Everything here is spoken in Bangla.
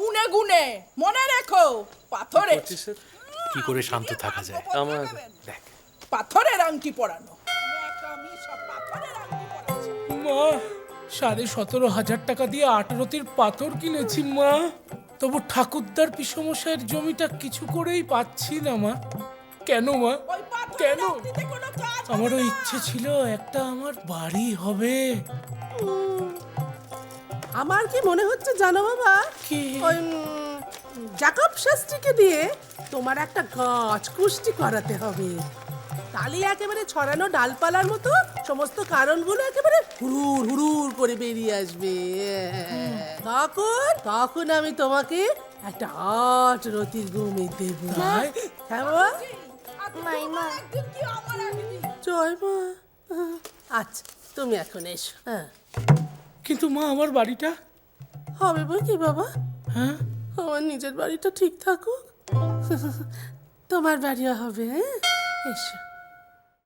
গুনে গুনে মনে রেখো পাথরে কি করে শান্ত থাকা যায়? আমার দেখ, পাথরের আংটি পরানো আমি সব পাথরের আংটি পরাচ্ছি। মা 17,500 টাকা দিয়ে 18টির পাথর কিনেছি মা, তবু ঠাকুরদার পিসমশাইয়ের জমিটা কিছু করেই পাচ্ছি না মা। কেন মা, ওই পাথরের কেন? আংটিতে কোনো কাজ হবে আমারও না। ইচ্ছে ছিল একটা আমার বাড়ি হবে। আমার কি মনে হচ্ছে জানো বাবা, কি? ওই জাকব শাস্ত্রীকে দিয়ে তোমার একটা গাছ কুষ্টি করাতে হবে। তাহলে একেবারে ছড়ানো ডালপালার মতো সমস্ত কারণগুলো একেবারে হুড়ুর হুড়ুর করে বেরিয়ে আসবে। তখন তখন আমি তোমাকে একটা 8 রতির ঘুমে দেব। হ্যাঁ বাবা? তোমার একদিন কি আমার একদিন। জয় মা। আচ্ছা তুমি এখন এসো। হ্যাঁ কিন্তু মা আমার বাড়িটা? হবে বই কি বাবা, হ্যাঁ, আমার নিজের বাড়িটা ঠিক থাকুক, তোমার বাড়িও হবে। হ্যাঁ এসো।